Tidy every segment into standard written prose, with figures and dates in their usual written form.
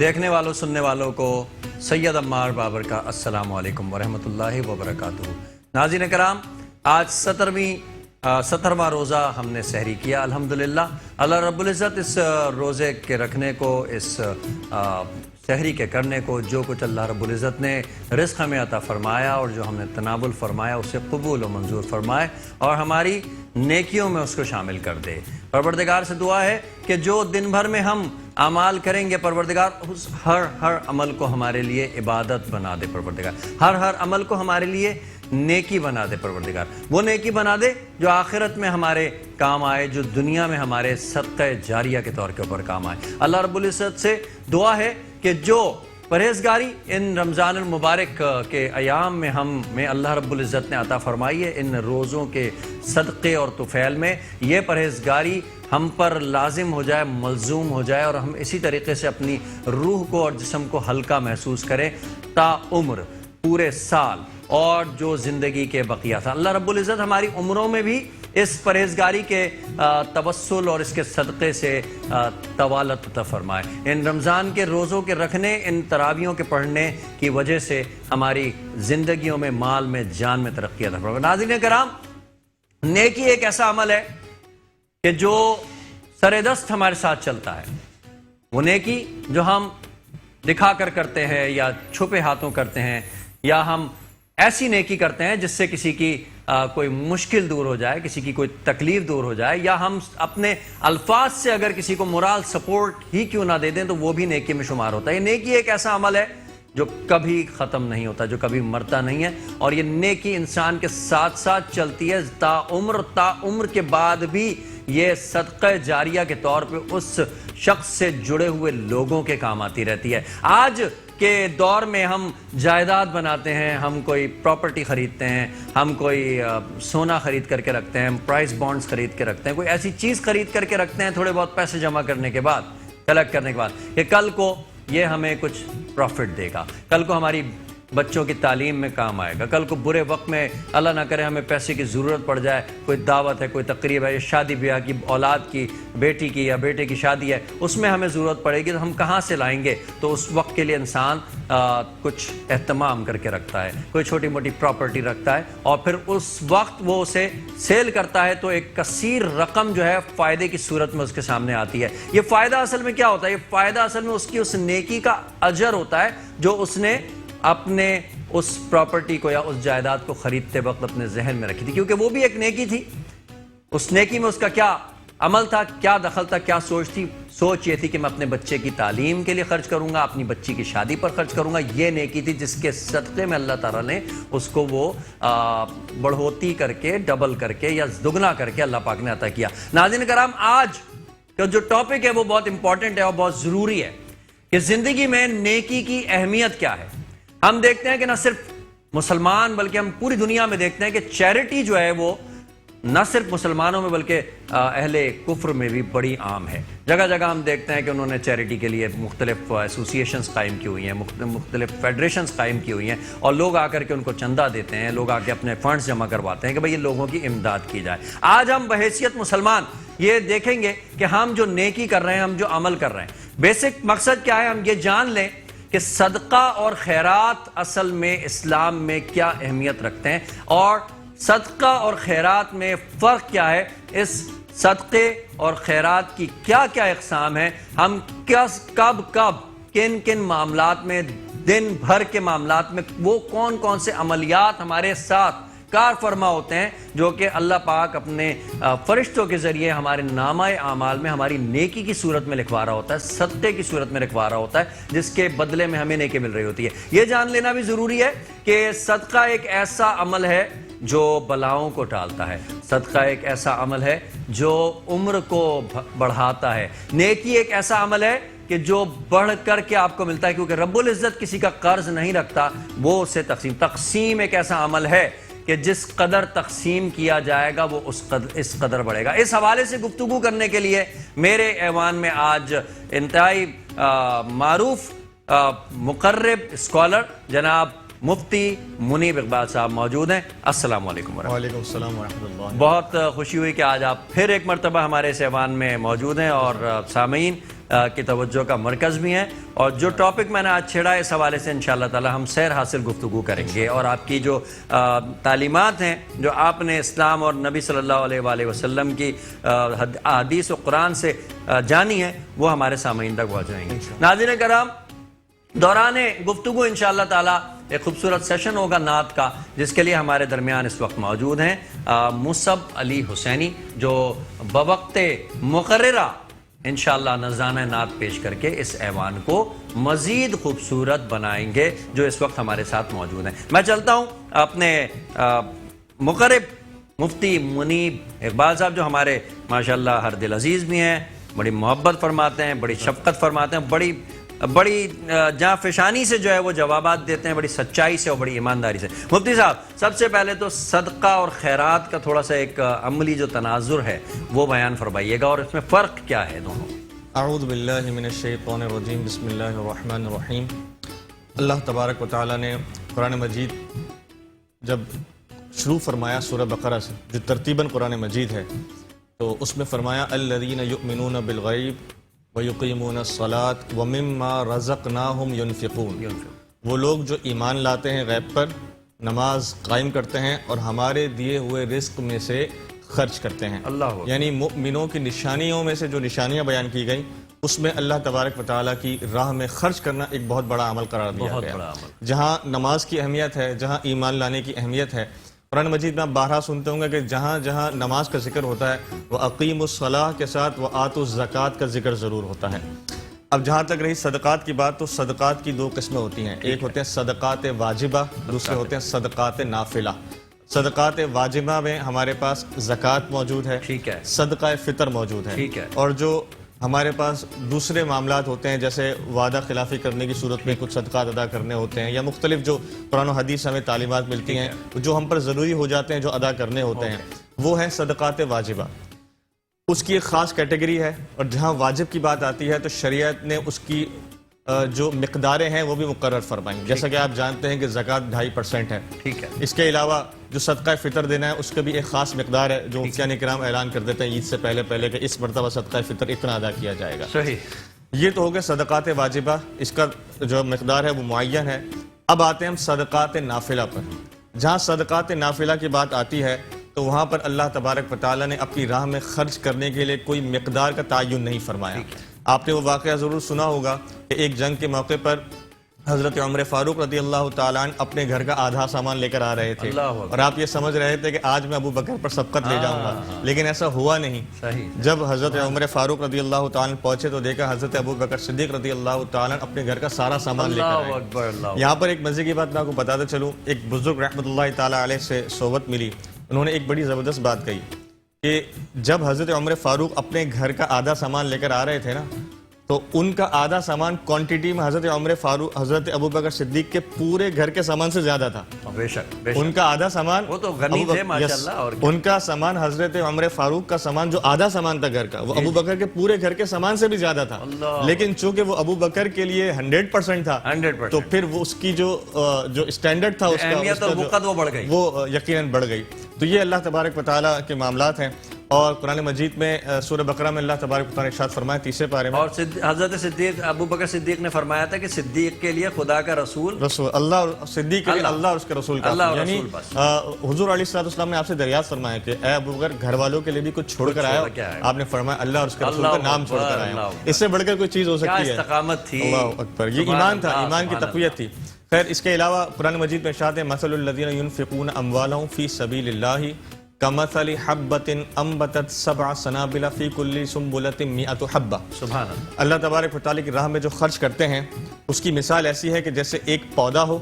دیکھنے والوں سننے والوں کو سید عمار بابر کا السلام علیکم ورحمۃ اللہ وبرکاتہ۔ ناظرین کرام، آج 17واں روزہ ہم نے سحری کیا الحمدللہ۔ اللہ رب العزت اس روزے کے رکھنے کو، اس سحری کے کرنے کو، جو کچھ اللہ رب العزت نے رزق ہمیں عطا فرمایا اور جو ہم نے تناول فرمایا اسے قبول و منظور فرمائے اور ہماری نیکیوں میں اس کو شامل کر دے۔ پروردگار سے دعا ہے کہ جو دن بھر میں ہم اعمال کریں گے، پروردگار اس ہر عمل کو ہمارے لیے عبادت بنا دے۔ پروردگار ہر عمل کو ہمارے لیے نیکی بنا دے۔ پروردگار وہ نیکی بنا دے جو آخرت میں ہمارے کام آئے، جو دنیا میں ہمارے صدقہ جاریہ کے طور کے اوپر کام آئے۔ اللہ رب العزت سے دعا ہے کہ جو پرہیزگاری ان رمضان المبارک کے ایام میں ہمیں اللہ رب العزت نے عطا فرمائی ہے، ان روزوں کے صدقے اور طفیل میں یہ پرہیزگاری ہم پر لازم ہو جائے، ملزوم ہو جائے اور ہم اسی طریقے سے اپنی روح کو اور جسم کو ہلکا محسوس کریں تا عمر، پورے سال اور جو زندگی کے بقیہ تھا۔ اللہ رب العزت ہماری عمروں میں بھی اس پرہیزگاری کے توسل اور اس کے صدقے سے طوالت عطا فرمائے۔ ان رمضان کے روزوں کے رکھنے، ان تراویحوں کے پڑھنے کی وجہ سے ہماری زندگیوں میں، مال میں، جان میں ترقی عطا فرمائے۔ ناظرین کرام، نیکی ایک ایسا عمل ہے کہ جو سر دست ہمارے ساتھ چلتا ہے۔ وہ نیکی جو ہم دکھا کر کرتے ہیں یا چھپے ہاتھوں کرتے ہیں، یا ہم ایسی نیکی کرتے ہیں جس سے کسی کی کوئی مشکل دور ہو جائے، کسی کی کوئی تکلیف دور ہو جائے، یا ہم اپنے الفاظ سے اگر کسی کو مورال سپورٹ ہی کیوں نہ دے دیں تو وہ بھی نیکی میں شمار ہوتا ہے۔ یہ نیکی ایک ایسا عمل ہے جو کبھی ختم نہیں ہوتا، جو کبھی مرتا نہیں ہے، اور یہ نیکی انسان کے ساتھ ساتھ چلتی ہے تا عمر کے بعد بھی یہ صدقہ جاریہ کے طور پہ اس شخص سے جڑے ہوئے لوگوں کے کام آتی رہتی ہے۔ آج کے دور میں ہم جائیداد بناتے ہیں، ہم کوئی پراپرٹی خریدتے ہیں، ہم کوئی سونا خرید کر کے رکھتے ہیں، ہم پرائز بانڈز خرید کے رکھتے ہیں، کوئی ایسی چیز خرید کر کے رکھتے ہیں تھوڑے بہت پیسے جمع کرنے کے بعد، کلیکٹ کرنے کے بعد، کہ کل کو یہ ہمیں کچھ پروفٹ دے گا، کل کو ہماری بچوں کی تعلیم میں کام آئے گا، کل کو برے وقت میں اللہ نہ کرے ہمیں پیسے کی ضرورت پڑ جائے، کوئی دعوت ہے، کوئی تقریب ہے، شادی بیاہ کی، اولاد کی، بیٹی کی یا بیٹے کی شادی ہے، اس میں ہمیں ضرورت پڑے گی تو ہم کہاں سے لائیں گے؟ تو اس وقت کے لیے انسان کچھ اہتمام کر کے رکھتا ہے، کوئی چھوٹی موٹی پراپرٹی رکھتا ہے اور پھر اس وقت وہ اسے سیل کرتا ہے تو ایک کثیر رقم جو ہے فائدے کی صورت میں اس کے سامنے آتی ہے۔ یہ فائدہ اصل میں کیا ہوتا ہے؟ یہ فائدہ اصل میں اس کی اس نیکی کا اجر ہوتا ہے جو اس نے اپنے اس پراپرٹی کو یا اس جائیداد کو خریدتے وقت اپنے ذہن میں رکھی تھی، کیونکہ وہ بھی ایک نیکی تھی۔ اس نیکی میں اس کا کیا عمل تھا، کیا دخل تھا، کیا سوچ تھی؟ سوچ یہ تھی کہ میں اپنے بچے کی تعلیم کے لیے خرچ کروں گا، اپنی بچی کی شادی پر خرچ کروں گا۔ یہ نیکی تھی جس کے صدقے میں اللہ تعالیٰ نے اس کو وہ بڑھوتی کر کے، ڈبل کر کے یا دگنا کر کے اللہ پاک نے عطا کیا۔ ناظرین کرام، آج کا جو ٹاپک ہے وہ بہت امپورٹنٹ ہے اور بہت ضروری ہے کہ زندگی میں نیکی کی اہمیت کیا ہے۔ ہم دیکھتے ہیں کہ نہ صرف مسلمان بلکہ ہم پوری دنیا میں دیکھتے ہیں کہ چیریٹی جو ہے وہ نہ صرف مسلمانوں میں بلکہ اہل کفر میں بھی بڑی عام ہے۔ جگہ جگہ ہم دیکھتے ہیں کہ انہوں نے چیریٹی کے لیے مختلف ایسوسیشنز قائم کی ہوئی ہیں، مختلف فیڈریشنز قائم کی ہوئی ہیں، اور لوگ آ کر کے ان کو چندہ دیتے ہیں، لوگ آ کے اپنے فنڈز جمع کرواتے ہیں کہ بھئی یہ لوگوں کی امداد کی جائے۔ آج ہم بحیثیت مسلمان یہ دیکھیں گے کہ ہم جو نیکی کر رہے ہیں، ہم جو عمل کر رہے ہیں، بیسک مقصد کیا ہے؟ ہم یہ جان لیں کہ صدقہ اور خیرات اصل میں اسلام میں کیا اہمیت رکھتے ہیں اور صدقہ اور خیرات میں فرق کیا ہے، اس صدقے اور خیرات کی کیا کیا اقسام ہیں، ہم کب کن کن معاملات میں، دن بھر کے معاملات میں وہ کون کون سے عملیات ہمارے ساتھ کار فرما ہوتے ہیں جو کہ اللہ پاک اپنے فرشتوں کے ذریعے ہمارے نامہ اعمال میں ہماری نیکی کی صورت میں لکھوا رہا ہوتا ہے، صدقے کی صورت میں لکھوا رہا ہوتا ہے، جس کے بدلے میں ہمیں نیکی مل رہی ہوتی ہے۔ یہ جان لینا بھی ضروری ہے کہ صدقہ ایک ایسا عمل ہے جو بلاؤں کو ٹالتا ہے، صدقہ ایک ایسا عمل ہے جو عمر کو بڑھاتا ہے، نیکی ایک ایسا عمل ہے کہ جو بڑھ کر کے آپ کو ملتا ہے، کیونکہ رب العزت کسی کا قرض نہیں رکھتا، وہ اسے تقسیم ایک ایسا عمل ہے کہ جس قدر تقسیم کیا جائے گا وہ اس قدر بڑھے گا۔ اس حوالے سے گفتگو کرنے کے لیے میرے ایوان میں آج انتہائی معروف مقرب اسکالر جناب مفتی منیب اقبال صاحب موجود ہیں۔ السلام علیکم ورحمۃ اللہ۔ وعلیکم السلام ورحمۃ اللہ۔ بہت خوشی ہوئی کہ آج آپ پھر ایک مرتبہ ہمارے اس ایوان میں موجود ہیں، اور سامعین کی توجہ کا مرکز بھی ہیں، اور جو ٹاپک میں نے آج چھیڑا اس حوالے سے انشاءاللہ تعالی ہم سیر حاصل گفتگو کریں گے، اور آپ کی جو تعلیمات ہیں جو آپ نے اسلام اور نبی صلی اللہ علیہ وآلہ وسلم کی حدیث و قرآن سے جانی ہے وہ ہمارے سامعین تک پہنچائیں گے۔ ناظرین کرام، دوران گفتگو انشاءاللہ تعالی ایک خوبصورت سیشن ہوگا نعت کا، جس کے لیے ہمارے درمیان اس وقت موجود ہیں مصعب علی حسینی، جو بوقت مقررہ انشاءاللہ نذرانہ نعت پیش کر کے اس ایوان کو مزید خوبصورت بنائیں گے، جو اس وقت ہمارے ساتھ موجود ہیں۔ میں چلتا ہوں اپنے مقرب مفتی منیب اقبال صاحب، جو ہمارے ماشاءاللہ ہر دل عزیز بھی ہیں، بڑی محبت فرماتے ہیں، بڑی شفقت فرماتے ہیں، بڑی جہاں فشانی سے جو ہے وہ جوابات دیتے ہیں، بڑی سچائی سے اور بڑی ایمانداری سے۔ مفتی صاحب، سب سے پہلے تو صدقہ اور خیرات کا تھوڑا سا ایک عملی جو تناظر ہے وہ بیان فرمائیے گا، اور اس میں فرق کیا ہے دونوں؟ اعوذ باللہ من الشیطان الرجیم، بسم اللہ الرحمن الرحیم۔ اللہ تبارک و تعالیٰ نے قرآن مجید جب شروع فرمایا سورہ بقرہ سے، جو ترتیباً قرآن مجید ہے، تو اس میں فرمایا الذین یؤمنون بالغیب وَيُقِيمُونَ الصَّلَاةَ وَمِمَّا رَزَقْنَاهُمْ يُنْفِقُونَ، وہ لوگ جو ایمان لاتے ہیں غیب پر، نماز قائم کرتے ہیں اور ہمارے دیے ہوئے رزق میں سے خرچ کرتے ہیں۔ یعنی مؤمنوں کی نشانیوں میں سے جو نشانیاں بیان کی گئیں، اس میں اللہ تبارک و تعالیٰ کی راہ میں خرچ کرنا ایک بہت بڑا عمل قرار دیا گیا۔ جہاں نماز کی اہمیت ہے، جہاں ایمان لانے کی اہمیت ہے، قرآن مجید میں آپ بارہا سنتے ہوں گے کہ جہاں جہاں نماز کا ذکر ہوتا ہے وہ اقیم الصلاۃ کے ساتھ وہ آتوا الزکوٰۃ کا ذکر ضرور ہوتا ہے۔ اب جہاں تک رہی صدقات کی بات، تو صدقات کی دو قسمیں ہوتی ہیں، ایک ہوتے ہیں صدقات واجبہ، دوسرے ہوتے ہیں صدقات نافلہ۔ صدقات واجبہ میں ہمارے پاس زکوٰۃ موجود ہے، صدقہ فطر موجود ہے، اور جو ہمارے پاس دوسرے معاملات ہوتے ہیں جیسے وعدہ خلافی کرنے کی صورت میں کچھ صدقات ادا کرنے ہوتے ہیں، یا مختلف جو قرآن و حدیث ہمیں تعلیمات ملتی ہیں جو ہم پر ضروری ہو جاتے ہیں، جو ادا کرنے ہوتے ہیں، وہ ہیں صدقات واجبہ۔ اس کی ایک خاص کیٹیگری ہے، اور جہاں واجب کی بات آتی ہے تو شریعت نے اس کی جو مقداریں ہیں وہ بھی مقرر فرمائیں، جیسا کہ آپ جانتے ہیں کہ زکوٰۃ 2.5% ہے۔ اس کے علاوہ جو صدقہ فطر دینا ہے اس کا بھی ایک خاص مقدار ہے، جو مفتیان کرام اعلان کر دیتے ہیں عید سے پہلے کہ اس مرتبہ صدقہ فطر اتنا ادا کیا جائے گا۔ یہ تو ہو گیا صدقات واجبہ، اس کا جو مقدار ہے وہ معین ہے۔ اب آتے ہیں ہم صدقات نافلہ پر۔ جہاں صدقات نافلہ کی بات آتی ہے تو وہاں پر اللہ تبارک و تعالیٰ نے اپنی راہ میں خرچ کرنے کے لیے کوئی مقدار کا تعین نہیں فرمایا۔ آپ نے وہ واقعہ ضرور سنا ہوگا کہ ایک جنگ کے موقع پر حضرت عمر فاروق رضی اللہ تعالیٰ عنہ اپنے گھر کا آدھا سامان لے کر آ رہے تھے، اور آپ یہ سمجھ رہے تھے کہ آج میں ابو بکر پر سبقت لے جاؤں گا، لیکن ایسا ہوا نہیں۔ جب حضرت عمر فاروق رضی اللہ تعالیٰ عنہ پہنچے تو دیکھا حضرت ابو بکر صدیق رضی اللہ تعالیٰ عنہ اپنے گھر کا سارا سامان لے کر آئے۔ یہاں پر ایک مزے کی بات میں آپ کو بتاتا چلوں، ایک بزرگ رحمۃ اللہ تعالیٰ علیہ سے صحبت ملی، انہوں نے ایک بڑی زبردست بات کہی کہ جب حضرت عمر فاروق اپنے گھر کا آدھا سامان لے کر آ رہے تھے نا، تو ان کا آدھا سامان کوانٹٹی میں حضرت عمر فاروق حضرت ابو بکر صدیق کے پورے گھر کے سامان سے زیادہ تھا۔ بے شک ان کا آدھا سامان، وہ تو غنی تھے ماشاءاللہ، اور ان کا سامان حضرت عمر فاروق کا سامان جو آدھا سامان تھا گھر کا، وہ ابو بکر کے پورے گھر کے سامان سے بھی زیادہ تھا، لیکن چونکہ وہ ابو بکر کے لیے 100% تھا، تو پھر وہ اس کی جو اسٹینڈرڈ تھا وہ یقیناً بڑھ گئی۔ تو یہ اللہ تبارک و تعالیٰ کے معاملات ہیں، اور قرآن مجید میں سورہ بقرہ میں اللہ تبارک و تعالیٰ نے ارشاد فرمایا 30 پارے میں، اور حضرت صدیق ابو بکر صدیق نے فرمایا تھا کہ صدیق کے لیے خدا کا رسول اللہ، اور صدیق کے لیے اللہ اور اس کے رسول کا، یعنی حضور علیہ الصلوۃ والسلام نے آپ سے دریافت فرمایا کہ اے ابو بکر گھر والوں کے لیے بھی کچھ چھوڑ کر آیا؟ آپ نے فرمایا اللہ اور اس کے رسول کا نام چھوڑ کر آیا۔ اس سے بڑھ کر کوئی چیز ہو سکتی ہے؟ استقامت تھی، اللہ اکبر، یہ ایمان تھا، ایمان کی تقویت تھی۔ خیر، اس کے علاوہ قرآن مجید میں ارشاد ہے مثل الذین ينفقون اموالهم فی سبیل اللہ کمثل حبۃ انبتت 7 سنابل فی کل سنبلۃ 100 حبۃ۔ سبحان اللہ۔ اللہ تبارک و تعالیٰ کی راہ میں جو خرچ کرتے ہیں اس کی مثال ایسی ہے کہ جیسے ایک پودا ہو،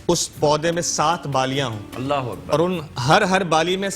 اس پودے میں 7 بالیاں ہوں، اللہ اکبر، اور ان ہر بالی میں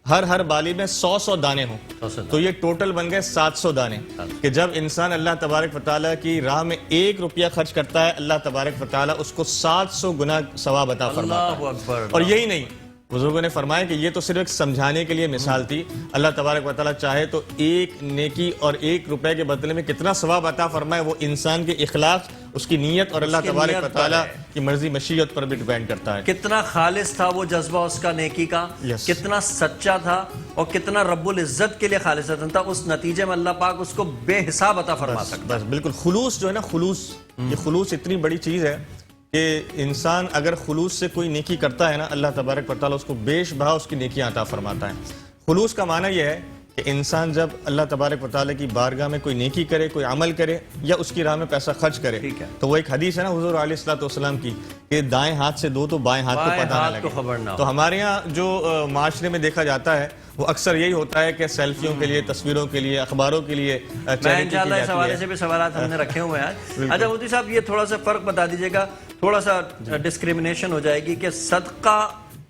ہر بالی میں 100 دانے ہوں، تو یہ ٹوٹل بن گئے 700 دانے، کہ جب انسان اللہ تبارک و تعالیٰ کی راہ میں 1 روپیہ خرچ کرتا ہے، اللہ تبارک و تعالیٰ اس کو 700 گنا ثواب عطا فرماتا ہے۔ اور یہی نہیں، بزرگوں نے فرمایا کہ یہ تو صرف ایک سمجھانے کے لیے مثال تھی. اللہ تبارک و تعالیٰ چاہے تو ایک نیکی اور 1 روپے کے بدلے میں کتنا ثواب عطا فرمائے, وہ انسان کے اخلاص, اس کی نیت اور اللہ تبارک و تعالیٰ کی مرضی مشیت پر بھی ڈیپینڈ کرتا ہے. کتنا خالص تھا وہ جذبہ اس کا نیکی کا, کتنا سچا تھا اور کتنا رب العزت کے لیے خالص تھا, اس نتیجے میں اللہ پاک اس کو بے حساب عطا فرما سکتا ہے. بس بالکل خلوص جو ہے نا, خلوص, یہ خلوص اتنی بڑی چیز ہے کہ انسان اگر خلوص سے کوئی نیکی کرتا ہے نا, اللہ تبارک و تعالیٰ اس کو بیش بہا اس کی نیکیاں عطا فرماتا ہے. خلوص کا معنی یہ ہے کہ انسان جب اللہ تبارک و تعالیٰ کی بارگاہ میں کوئی نیکی کرے, کوئی عمل کرے یا اس کی راہ میں پیسہ خرچ کرے, تو وہ ایک حدیث ہے نا حضور علیہ الصلوۃ والسلام کی کہ دائیں ہاتھ سے دو تو بائیں ہاتھ کو پتہ نہ لگے. تو ہمارے یہاں جو معاشرے میں دیکھا جاتا ہے وہ اکثر یہی ہوتا ہے کہ سیلفیوں کے لیے, تصویروں کے لیے, اخباروں کے لیے میں انشاءاللہ اس حوالے سے بھی سوالات ہم نے رکھے ہوئے ہیں. اچھا مفتی صاحب, یہ تھوڑا سا فرق بتا دیجیے گا, تھوڑا سا ڈسکریمنیشن ہو جائے گی کہ صدقہ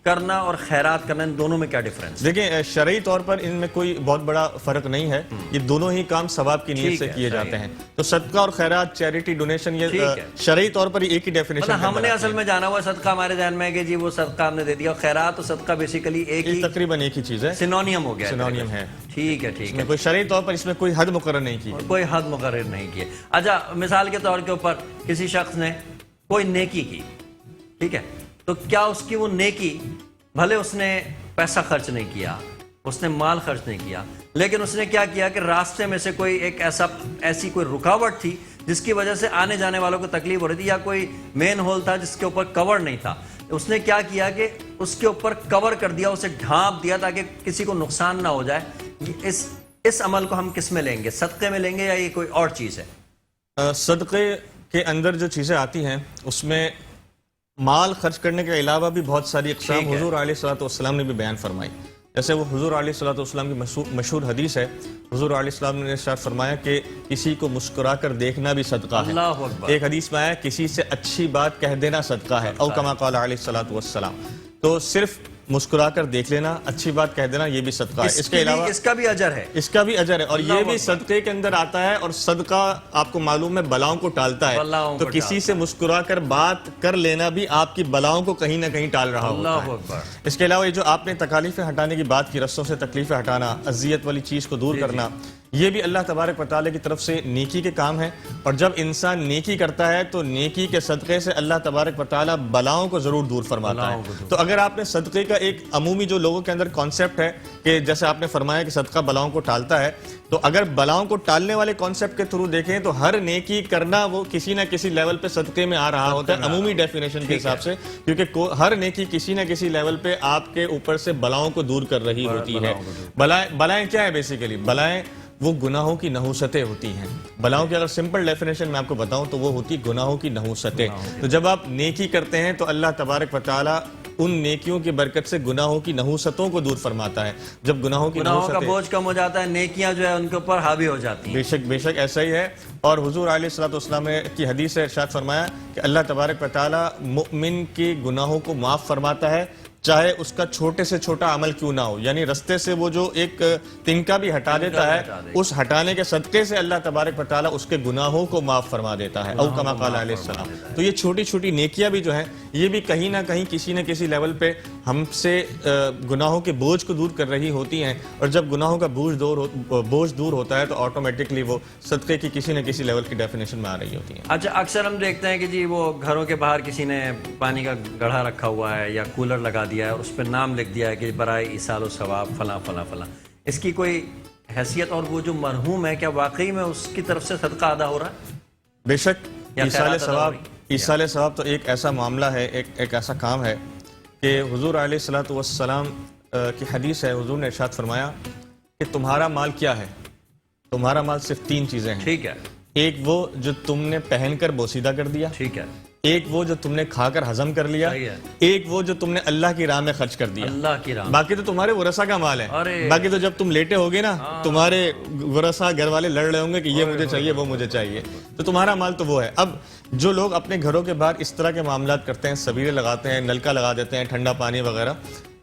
کرنا اور خیرات کرنا, ان دونوں میں کیا ڈیفرنس؟ دیکھیں شرعی طور پر ان میں کوئی بہت بڑا فرق نہیں ہے, یہ دونوں ہی کام ثواب کی نیت سے کیے جاتے ہیں. تو صدقہ اور خیرات, چیریٹی, ڈونیشن, یہ شرعی طور پر ایک ہی ڈیفینیشن ہے. ہم نے اصل میں جانا ہوا صدقہ, ہمارے ذہن میں ہے کہ جی وہ صدقہ ہم نے دے دیا, اور خیرات اور صدقہ بیسیکلی ایک ہی, تقریباً ایک ہی چیز ہے, سینونیم ہو گیا, سینونیم ہے. ٹھیک ہے, ٹھیک ہے. کوئی شرعی طور پر اس میں کوئی حد مقرر نہیں کی, کوئی حد مقرر نہیں کی. اچھا مثال کے طور کے اوپر کسی شخص نے کوئی نیکی کی, ٹھیک ہے, تو کیا اس کی وہ نیکی, بھلے اس نے پیسہ خرچ نہیں کیا, اس نے مال خرچ نہیں کیا, لیکن اس نے کیا کیا کہ راستے میں سے کوئی ایک ایسی کوئی رکاوٹ تھی جس کی وجہ سے آنے جانے والوں کو تکلیف ہو رہی تھی, یا کوئی مین ہول تھا جس کے اوپر کور نہیں تھا, اس نے کیا کیا کہ اس کے اوپر کور کر دیا, اسے ڈھانپ دیا تاکہ کسی کو نقصان نہ ہو جائے. اس عمل کو ہم کس میں لیں گے, صدقے میں لیں گے یا یہ کوئی اور چیز ہے؟ صدقے کے اندر جو چیزیں آتی ہیں اس میں مال خرچ کرنے کے علاوہ بھی بہت ساری اقسام حضور علیہ الصلوۃ والسلام نے بھی بیان فرمائی. جیسے وہ حضور علیہ الصلوۃ والسلام کی مشہور حدیث ہے, حضور علیہ السلام نے ارشاد فرمایا کہ کسی کو مسکرا کر دیکھنا بھی صدقہ ہے. ایک حدیث میں آیا کسی سے اچھی بات کہہ دینا صدقہ ہے, او کما قال علیہ الصلوۃ والسلام. تو صرف مسکرا کر دیکھ لینا, اچھی بات کہہ دینا, یہ بھی صدقہ ہے. اس کے علاوہ اس کا بھی اجر ہے, اس کا بھی اجر ہے, اور یہ بھی صدقے کے اندر آتا ہے. اور صدقہ آپ کو معلوم ہے بلاؤں کو ٹالتا ہے, تو کسی سے مسکرا کر بات کر لینا بھی آپ کی بلاؤں کو کہیں نہ کہیں ٹال رہا ہوتا ہے. اس کے علاوہ یہ جو آپ نے تکالیفیں ہٹانے کی بات کی, رسوں سے تکلیفیں ہٹانا, اذیت والی چیز کو دور کرنا, یہ بھی اللہ تبارک و تعالیٰ کی طرف سے نیکی کے کام ہے. اور جب انسان نیکی کرتا ہے تو نیکی کے صدقے سے اللہ تبارک و تعالیٰ بلاؤں کو ضرور دور فرماتا ہے. تو اگر آپ نے صدقے کا ایک عمومی جو لوگوں کے اندر کانسیپٹ ہے کہ جیسے آپ نے فرمایا کہ صدقہ بلاؤں کو ٹالتا ہے, تو اگر بلاؤں کو ٹالنے والے کانسیپٹ کے تھرو دیکھیں تو ہر نیکی کرنا وہ کسی نہ کسی لیول پہ صدقے میں آ رہا ہوتا ہے, عمومی ڈیفینیشن کے حساب سے, کیونکہ ہر نیکی کسی نہ کسی لیول پہ آپ کے اوپر سے بلاؤں کو دور کر رہی ہوتی ہے. بلائیں کیا ہے بیسیکلی؟ بلائیں وہ گناہوں کی نحوستیں ہوتی ہیں. بلاؤں کی اگر سمپل ڈیفینیشن میں آپ کو بتاؤں تو وہ ہوتی گناہوں کی نحوستیں. تو جب آپ نیکی کرتے ہیں تو اللہ تبارک و تعالیٰ ان نیکیوں کی برکت سے گناہوں کی نحوستوں کو دور فرماتا ہے. جب گناہوں کا بوجھ کم ہو جاتا ہے, نیکیاں جو ہے ان کے اوپر حاوی ہو جاتی ہیں. بے شک ایسا ہی ہے. اور حضور علیہ الصلوۃ والسلام کی حدیث سے ارشاد فرمایا کہ اللہ تبارک و تعالیٰ مؤمن کے گناہوں کو معاف فرماتا ہے, چاہے اس کا چھوٹے سے چھوٹا عمل کیوں نہ ہو. یعنی رستے سے وہ جو ایک تنکا بھی ہٹا دیتا ہے, اس ہٹانے کے صدقے سے اللہ تبارک و تعالیٰ اس کے گناہوں کو معاف فرما دیتا ہے, او کما قال علیہ السلام. تو یہ چھوٹی چھوٹی نیکیاں بھی جو ہیں یہ بھی کہیں نہ کہیں کسی نہ کسی لیول پہ ہم سے گناہوں کے بوجھ کو دور کر رہی ہوتی ہیں. اور جب گناہوں کا بوجھ دور ہوتا ہے تو آٹومیٹکلی وہ صدقے کی کسی نہ کسی لیول کی ڈیفینیشن میں آ رہی ہوتی ہیں. اچھا اکثر ہم دیکھتے ہیں کہ جی وہ گھروں کے باہر کسی نے پانی کا گڑھا رکھا ہوا ہے یا کولر لگا دیا ہے اور اس پہ نام لکھ دیا ہے کہ برائے ایصال و ثواب فلاں فلاں فلاں. اس کی کوئی حیثیت, اور وہ جو مرحوم ہے کیا واقعی میں اس کی طرف سے صدقہ ادا ہو رہا ہے؟ بے شک ایصال ثواب تو ایک ایسا معاملہ ہے, ایک ایسا کام ہے کہ حضور علیہ الصلوۃ والسلام کی حدیث ہے, حضور نے ارشاد فرمایا کہ تمہارا مال کیا ہے؟ تمہارا مال صرف 3 چیزیں ہیں. ٹھیک ہے. ایک وہ جو تم نے پہن کر بوسیدہ کر دیا, ٹھیک ہے. ایک وہ جو تم نے کھا کر ہضم کر لیا, ایک وہ جو تم نے اللہ کی راہ میں خرچ کر دیا. اللہ کی راہ, باقی تو تمہارے ورثہ کا مال ہے. باقی تو جب تم لیٹے ہوگے نا, تمہارے ورثہ گھر والے لڑ رہے ہوں گے کہ یہ مجھے چاہیے وہ مجھے چاہیے, تو تمہارا مال تو وہ ہے. اب جو لوگ اپنے گھروں کے باہر اس طرح کے معاملات کرتے ہیں, سبیلے لگاتے ہیں, نلکا لگا دیتے ہیں, ٹھنڈا پانی وغیرہ,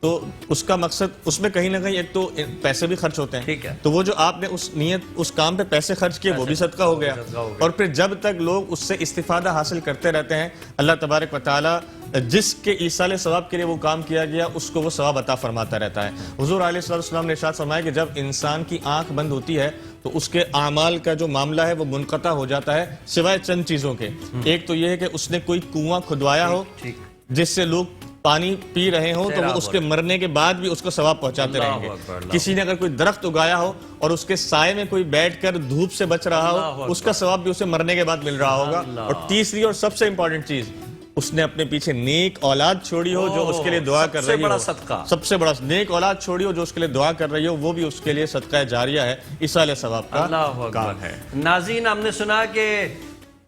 تو اس کا مقصد اس میں کہیں نہ کہیں ایک تو پیسے بھی خرچ ہوتے ہیں, ٹھیک ہے, تو وہ جو آپ نے اس نیت اس کام پہ پیسے خرچ کیے وہ بھی صدقہ ہو گیا, اور پھر جب تک لوگ اس سے استفادہ حاصل کرتے رہتے ہیں اللہ تبارک و تعالی جس کے ایصال ثواب کے لیے وہ کام کیا گیا اس کو وہ ثواب عطا فرماتا رہتا ہے. حضور علیہ الصلوۃ والسلام نے ارشاد فرمایا کہ جب انسان کی آنکھ بند ہوتی ہے تو اس کے اعمال کا جو معاملہ ہے وہ منقطع ہو جاتا ہے سوائے چند چیزوں کے. ایک تو یہ ہے کہ اس نے کوئی کنواں کھدوایا ہو جس سے لوگ پانی پی رہے ہوں تو وہ اس کے مرنے کے بعد بھی اس کو ثواب پہنچاتے رہیں گے. کسی نے اگر کوئی درخت اگایا ہو اور اس کے سائے میں کوئی بیٹھ کر دھوپ سے بچ رہا ہو اس کا ثواب بھی اسے مرنے کے بعد مل رہا ہوگا. اور تیسری اور سب سے امپورٹنٹ چیز, اس نے اپنے پیچھے نیک اولاد چھوڑی ہو جو اس کے لیے دعا کر رہی ہو, سب سے بڑا نیک اولاد چھوڑی ہو جو اس کے لیے دعا کر رہی ہو, وہ بھی اس کے لیے صدقہ جاریہ ہے, ایصال ثواب کا کام ہے. ناظرین, ہم نے سنا کہ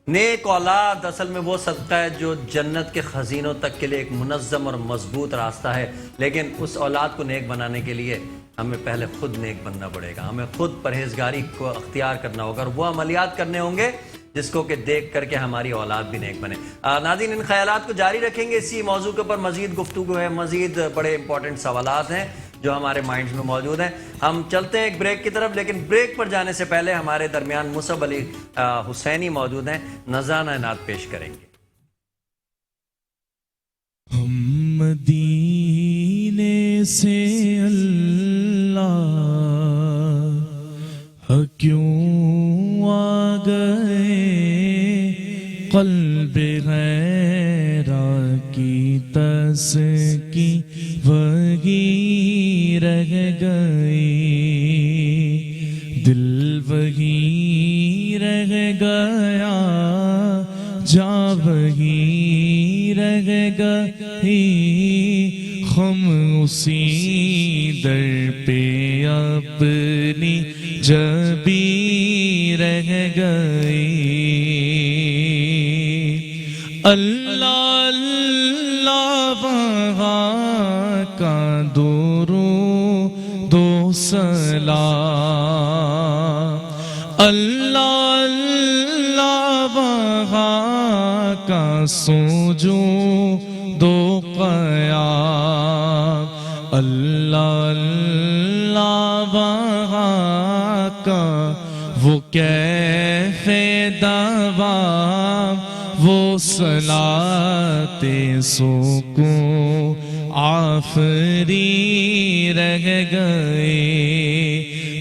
نیک اولاد اصل میں وہ صدقہ ہے جو جنت کے خزینوں تک کے لیے ایک منظم اور مضبوط راستہ ہے, لیکن اس اولاد کو نیک بنانے کے لیے ہمیں پہلے خود نیک بننا پڑے گا, ہمیں خود پرہیزگاری کو اختیار کرنا ہوگا اور وہ عملیات کرنے ہوں گے جس کو کہ دیکھ کر کے ہماری اولاد بھی نیک بنے. ناظرین, ان خیالات کو جاری رکھیں گے, اسی موضوع کے اوپر مزید گفتگو ہے, مزید بڑے امپورٹنٹ سوالات ہیں جو ہمارے مائنڈز میں موجود ہیں. ہم چلتے ہیں ایک بریک کی طرف, لیکن بریک پر جانے سے پہلے ہمارے درمیان مصعب علی حسینی موجود ہیں, نذرانہ نعت پیش کریں گے. ہم مدینے سے اللہ کیوں آ گئے, قلب غیرہ کی تسکی وہی رہ گئی, دل وہی رہ گیا, جا وہی رہ گئی, ہم اسی در پہ اپنی جبی رہ گئی. اللہ اللہ وہاں کا درود و سلام, اللہ اللہ وہاں کا سجود و قیام, اللہ اللہ وہاں کا وہ کیف دوام, وہ صلاۃ سکون آفری رہ گئے,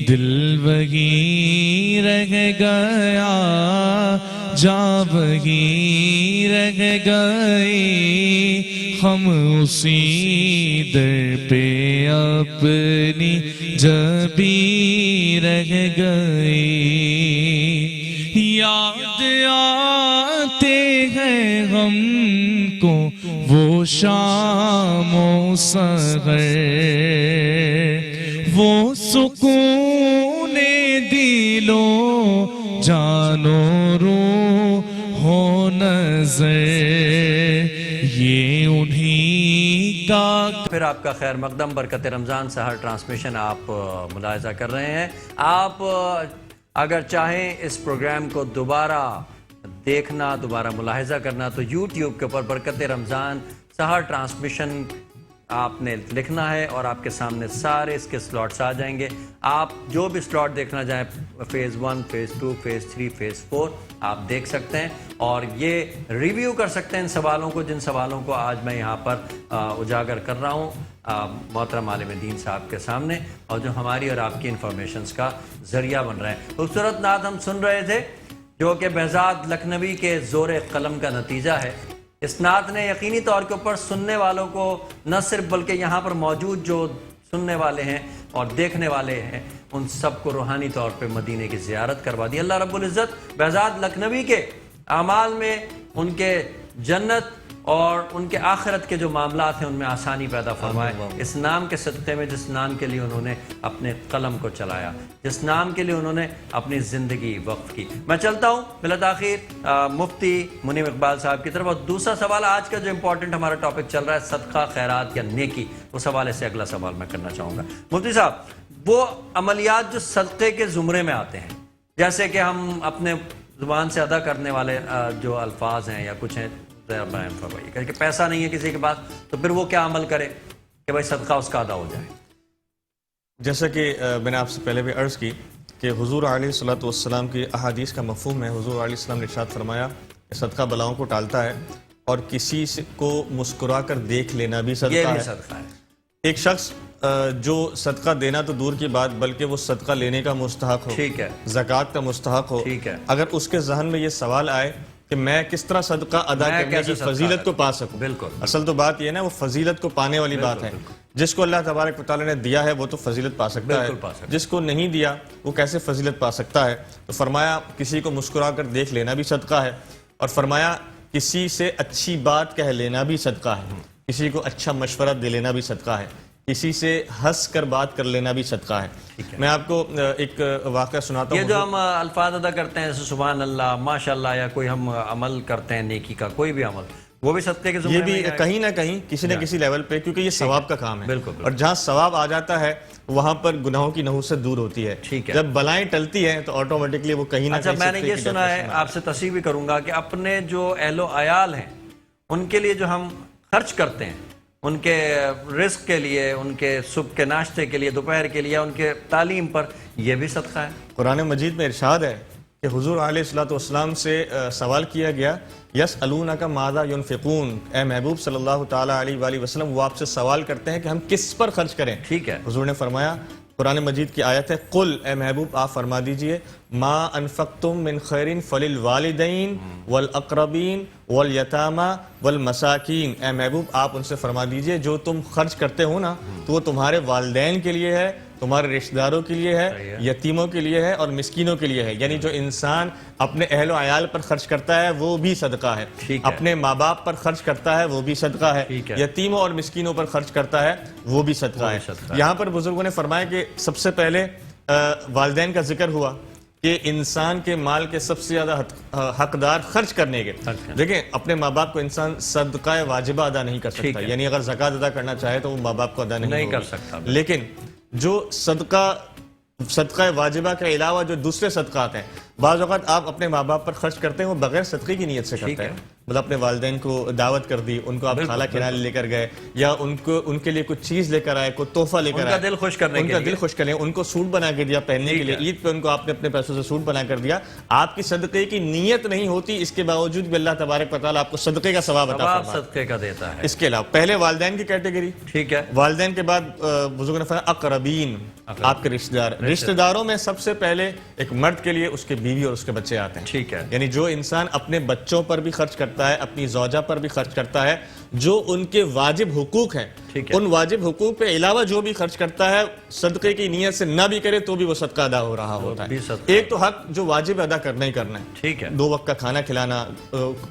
دل وہی رہ گیا, جا وہی رہ گئی, ہم اسی در پہ اپنی جبی رہ گئی. یاد آتے ہیں ہم کو وہ شام و سحر, وہ سکون دل و جان و روح و نظر, یہ انہی کا. پھر آپ کا خیر مقدم, برکت رمضان سحر ٹرانسمیشن آپ ملاحظہ کر رہے ہیں. آپ اگر چاہیں اس پروگرام کو دوبارہ دیکھنا, دوبارہ ملاحظہ کرنا, تو یوٹیوب کے اوپر برکت رمضان سحر ٹرانسمیشن آپ نے لکھنا ہے اور آپ کے سامنے سارے اس کے سلاٹس آ جائیں گے. آپ جو بھی سلاٹ دیکھنا چاہیں, فیز 1, فیز 2, فیز 3, فیز 4 آپ دیکھ سکتے ہیں, اور یہ ریویو کر سکتے ہیں ان سوالوں کو جن سوالوں کو آج میں یہاں پر اجاگر کر رہا ہوں محترم عالم دین صاحب کے سامنے, اور جو ہماری اور آپ کی انفارمیشنز کا ذریعہ بن رہے ہیں. خوبصورت نعت ہم سن رہے تھے جو کہ بہزاد لکھنوی کے زور قلم کا نتیجہ ہے. اس نعت نے یقینی طور کے اوپر سننے والوں کو نہ صرف بلکہ یہاں پر موجود جو سننے والے ہیں اور دیکھنے والے ہیں ان سب کو روحانی طور پہ مدینے کی زیارت کروا دی. اللہ رب العزت بہزاد لکھنوی کے اعمال میں ان کے جنت اور ان کے آخرت کے جو معاملات ہیں ان میں آسانی پیدا فرمائے. اس نام کے صدقے میں جس نام کے لیے انہوں نے اپنے قلم کو چلایا, جس نام کے لیے انہوں نے اپنی زندگی وقف کی. میں چلتا ہوں بالتاخیر مفتی منیم اقبال صاحب کی طرف, اور دوسرا سوال آج کا جو امپورٹنٹ ہمارا ٹاپک چل رہا ہے صدقہ, خیرات یا نیکی, اس حوالے سے اگلا سوال میں کرنا چاہوں گا. مفتی صاحب, وہ عملیات جو صدقے کے زمرے میں آتے ہیں, جیسے کہ ہم اپنے زبان سے ادا کرنے والے جو الفاظ ہیں یا کچھ ہیں, کہ پیسہ نہیں ہے کسی کے پاس تو پھر وہ کیا عمل کرے, کہ بھائی صدقہ اس کا ادا ہو جائے؟ جیسا کہ میں نے آپ سے پہلے بھی عرض کی کہ حضور علیہ الصلوۃ والسلام کی احادیث کا مفہوم ہے. حضور علیہ السلام نے ارشاد فرمایا کہ صدقہ بلاؤں کو ٹالتا ہے اور کسی کو مسکرا کر دیکھ لینا بھی یہ صدقہ بھی ہے. صدقہ ہے. ایک شخص جو صدقہ دینا تو دور کی بات بلکہ وہ صدقہ لینے کا مستحق ہو, ٹھیک ہے, زکوٰۃ کا مستحق ہو, ٹھیک ہے, اگر اس کے ذہن میں یہ سوال آئے کہ میں کس طرح صدقہ ادا میں کرنے کیسے کی صدقہ فضیلت ادا کو پا سکوں. بالکل, اصل تو بات یہ نا وہ فضیلت کو پانے والی بات ہے. جس کو اللہ تبارک و تعالیٰ نے دیا ہے وہ تو فضیلت پا سکتا ہے, جس کو نہیں دیا وہ کیسے فضیلت پا سکتا ہے. تو فرمایا کسی کو مسکرا کر دیکھ لینا بھی صدقہ ہے, اور فرمایا کسی سے اچھی بات کہہ لینا بھی صدقہ ہے, کسی کو اچھا مشورہ دے لینا بھی صدقہ ہے, کسی سے ہنس کر بات کر لینا بھی صدقہ ہے. میں آپ کو ایک واقعہ سناتا ہوں. یہ جو ہم الفاظ ادا کرتے ہیں جیسے سبحان اللہ, ماشاء اللہ, یا کوئی ہم عمل کرتے ہیں نیکی کا کوئی بھی عمل, وہ بھی صدقے کے یہ بھی کہیں نہ کہیں کسی نہ کسی لیول پہ, کیونکہ یہ ثواب کا کام ہے. بالکل, اور جہاں ثواب آ جاتا ہے وہاں پر گناہوں کی نحوست دور ہوتی ہے. جب بلائیں ٹلتی ہیں تو آٹومیٹکلی وہ کہیں نہ کہیں. اچھا, میں نے یہ سنا ہے, آپ سے تصحیح بھی کروں گا, کہ اپنے جو اہل و عیال ہیں ان کے لیے جو ہم خرچ کرتے ہیں, ان کے رزق کے لیے, ان کے صبح کے ناشتے کے لیے, دوپہر کے لیے, ان کے تعلیم پر, یہ بھی صدقہ ہے. قرآن مجید میں ارشاد ہے کہ حضور علیہ الصلوۃ والسلام سے سوال کیا گیا, یسألونک ماذا ینفقون, اے محبوب صلی اللہ تعالیٰ علیہ وآلہ وسلم وہ آپ سے سوال کرتے ہیں کہ ہم کس پر خرچ کریں. ٹھیک ہے, حضور نے فرمایا, قرآن مجید کی آیت ہے, قل, اے محبوب آپ فرما دیجئے, ما انفقتم من خیر فللوالدین والاقربین والیتامی والمساکین, اے محبوب آپ ان سے فرما دیجئے جو تم خرچ کرتے ہو نا تو وہ تمہارے والدین کے لیے ہے, تمہارے رشتہ داروں کے لیے ہے, یتیموں کے لیے ہے, اور مسکینوں کے لیے ہے. یعنی جو انسان اپنے اہل و عیال پر خرچ کرتا ہے وہ بھی صدقہ ہے, اپنے ماں باپ پر خرچ کرتا ہے وہ بھی صدقہ ہے, یتیموں اور مسکینوں پر خرچ کرتا ہے وہ بھی صدقہ ہے. یہاں پر بزرگوں نے فرمایا کہ سب سے پہلے والدین کا ذکر ہوا کہ انسان کے مال کے سب سے زیادہ حقدار خرچ کرنے کے. دیکھیں, اپنے ماں باپ کو انسان صدقہ واجبہ ادا نہیں کر سکتا, یعنی اگر زکوٰۃ ادا کرنا چاہے تو وہ ماں باپ کو ادا نہیں کر سکتا. لیکن جو صدقہ واجبہ کے علاوہ جو دوسرے صدقات ہیں, بعض اوقات آپ اپنے ماں باپ پر خرچ کرتے ہیں وہ بغیر صدقے کی نیت سے کرتے ہیں. مطلب اپنے والدین کو دعوت کر دی, ان کو آپ کھانا کھلانے لے کر گئے, یا ان کے لیے کچھ چیز لے کر آئے, کوئی تحفہ لے کر آئے, ان کا دل خوش کرنے, ان کو سوٹ بنا کے دیا پہننے کے لیے, عید پہ ان کو آپ نے اپنے پیسوں سے سوٹ بنا کر دیا. آپ کی صدقے کی نیت نہیں ہوتی, اس کے باوجود بھی اللہ تبارک و تعالیٰ آپ کو صدقے کا ثواب عطا فرماتا ہے, صدقے کا دیتا ہے. اس کے علاوہ پہلے والدین کی کیٹیگری, ٹھیک ہے, والدین کے بعد بزرگوں نے فرمایا اقربین, آپ کے رشتہ دار. رشتہ داروں میں سب سے پہلے ایک مرد کے لیے اس کے بیوی اور اس کے بچے آتے ہیں. ٹھیک ہے, یعنی جو انسان اپنے بچوں پر بھی خرچ کرتا ہے, اپنی زوجہ پر بھی خرچ کرتا ہے, جو ان کے واجب حقوق ہیں, ان واجب حقوق پہ علاوہ جو بھی خرچ کرتا ہے صدقے کی نیت سے نہ بھی کرے تو بھی وہ صدقہ ادا ہو رہا ہوتا ہے. ایک تو حق جو واجب ادا کرنا ہی کرنا ہے, ٹھیک ہے, 2 وقت کا کھانا کھلانا,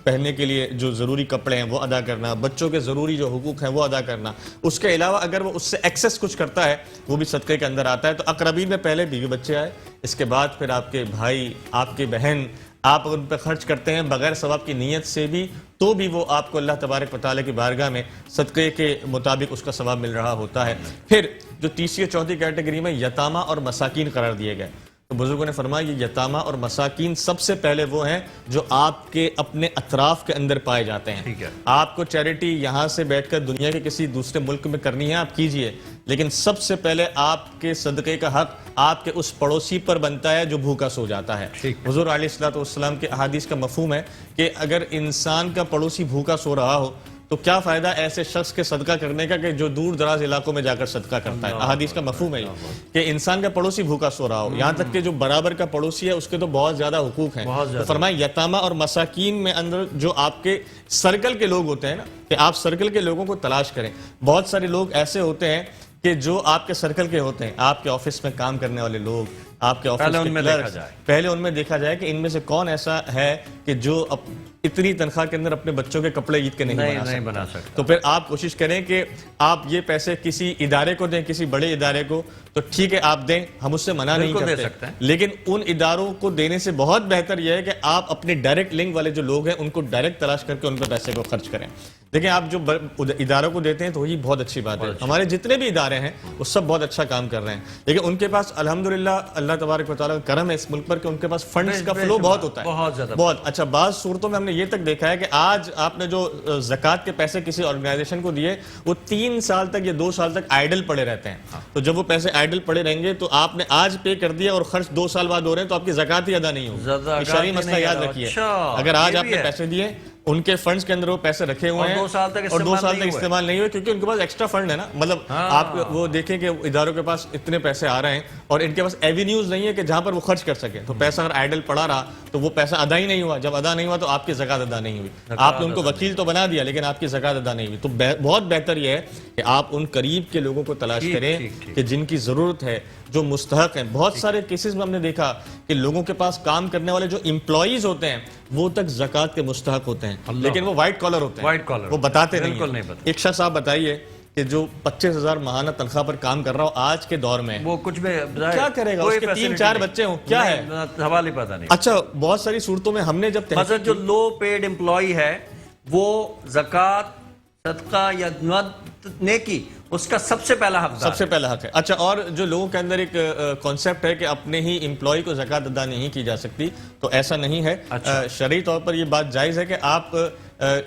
پہننے کے لیے جو ضروری کپڑے ہیں وہ ادا کرنا, بچوں کے ضروری جو حقوق ہیں وہ ادا کرنا. اس کے علاوہ اگر وہ اس سے ایکسس کچھ کرتا ہے وہ بھی صدقے کے اندر آتا ہے. تو اقربین میں پہلے بیوی بچے آئے, اس کے بعد پھر آپ کے بھائی, آپ کے بہن, آپ ان پہ خرچ کرتے ہیں بغیر ثواب کی نیت سے بھی تو بھی وہ آپ کو اللہ تبارک و تعالیٰ کی بارگاہ میں صدقے کے مطابق اس کا ثواب مل رہا ہوتا ہے. پھر جو تیسری اور چوتھی کیٹیگری میں یتامہ اور مساکین قرار دیے گئے, تو بزرگوں نے فرمایا یہ یتامہ اور مساکین سب سے پہلے وہ ہیں جو آپ کے اپنے اطراف کے اندر پائے جاتے ہیں. آپ کو چیریٹی یہاں سے بیٹھ کر دنیا کے کسی دوسرے ملک میں کرنی ہے آپ کیجئے, لیکن سب سے پہلے آپ کے صدقے کا حق آپ کے اس پڑوسی پر بنتا ہے جو بھوکا سو جاتا ہے. حضور علیہ الصلوۃ والسلام کے احادیث کا مفہوم ہے کہ اگر انسان کا پڑوسی بھوکا سو رہا ہو تو کیا فائدہ ایسے شخص کے صدقہ کرنے کا کہ جو دور دراز علاقوں میں جا کر صدقہ کرتا ہے. احادیث کا مفہوم ہے کہ انسان کا پڑوسی بھوکا سو رہا ہو, یہاں تک کہ جو برابر کا پڑوسی ہے اس کے تو بہت زیادہ حقوق ہیں. تو فرمایا یتامہ اور مساکین میں اندر جو آپ کے سرکل کے لوگ ہوتے ہیں نا, کہ آپ سرکل کے لوگوں کو تلاش کریں. بہت سارے لوگ ایسے ہوتے ہیں کہ جو آپ کے سرکل کے ہوتے ہیں, آپ کے آفس میں کام کرنے والے لوگ, آپ کے آفس کے کلرکس, پہلے ان میں دیکھا جائے کہ ان میں سے کون ایسا ہے کہ جو اتنی تنخواہ کے اندر اپنے بچوں کے کپڑے عید کے نہیں بنا سکتا. تو پھر آپ کوشش کریں کہ آپ یہ پیسے کسی ادارے کو دیں, کسی بڑے ادارے کو, تو ٹھیک ہے آپ دیں, ہم اس سے منع نہیں کرتے, لیکن ان اداروں کو دینے سے بہت بہتر یہ ہے کہ آپ اپنے ڈائریکٹ لنک والے جو لوگ ہیں ان کو ڈائریکٹ تلاش کر کے ان پہ پیسے کو خرچ کریں. لیکن آپ جو اداروں کو دیتے ہیں تو وہی بہت اچھی بات ہے. ہمارے جتنے بھی ادارے ہیں وہ سب بہت اچھا کام کر رہے ہیں, لیکن ان کے پاس الحمدللہ اللہ تبارک و تعالیٰ کا کرم ہے اس ملک پر کہ ان کے پاس فنڈز کا فلو بہت ہوتا ہے, بہت زیادہ. بہت اچھا. بعض صورتوں میں ہم نے یہ تک دیکھا ہے کہ آج آپ نے جو زکوٰۃ کے پیسے کسی آرگنائزیشن کو دیے وہ 3 سال تک یا 2 سال تک آئیڈل پڑے رہتے ہیں. تو جب وہ پیسے آئیڈل پڑے رہیں گے تو آپ نے آج پے کر دیا اور خرچ 2 سال بعد ہو رہے ہیں تو آپ کی زکوٰۃ ہی ادا نہیں ہوگی. شرعی مسئلہ یاد رکھیے, اگر آج آپ نے پیسے دیے ان کے فنڈز کے اندر وہ پیسے رکھے ہوئے ہیں اور 2 سال تک استعمال نہیں ہوئے کیونکہ ان کے پاس ایکسٹرا فنڈ ہے نا. مطلب آپ وہ دیکھیں کہ اداروں کے پاس اتنے پیسے آ رہے ہیں اور ان کے پاس ایوینیوز نہیں ہے کہ جہاں پر وہ خرچ کر سکیں. تو پیسہ اگر آئیڈل پڑا رہا تو وہ پیسہ ادا ہی نہیں ہوا. جب ادا نہیں ہوا تو آپ کی زکوٰۃ ادا نہیں ہوئی. آپ نے ان کو وکیل تو بنا دیا لیکن آپ کی زکوٰۃ ادا نہیں ہوئی. تو بہت بہتر یہ ہے کہ آپ ان قریب کے لوگوں کو تلاش کریں کہ جن کی ضرورت ہے, جو مستحق ہیں. بہت سارے کیسز میں ہم نے دیکھا کہ لوگوں کے پاس کام کرنے والے جو امپلائیز ہوتے ہیں وہ تک زکوٰۃ کے مستحق ہوتے ہیں لیکن وہ وائٹ کالر ہوتے ہیں, وہ بتاتے نہیں ہیں. ایک شخص آپ بتائیے کہ جو 25,000 ماہانہ تنخواہ پر کام کر رہا ہو آج کے دور میں, وہ کچھ بھی کیا کرے گا؟ اس کے 3-4 بچے ہوں, کیا ہے حوالے پتہ نہیں. اچھا بہت ساری صورتوں میں ہم نے جب مثلا جو لو پیڈ امپلائی ہے وہ زکوٰۃ, صدقہ یا نیکی اس کا سب سے پہلا حق ہے. اچھا, اور جو لوگوں کے اندر ایک کانسیپٹ ہے کہ اپنے ہی امپلائی کو زکوٰۃ ادا نہیں کی جا سکتی, تو ایسا نہیں ہے. شرعی طور پر یہ بات جائز ہے کہ آپ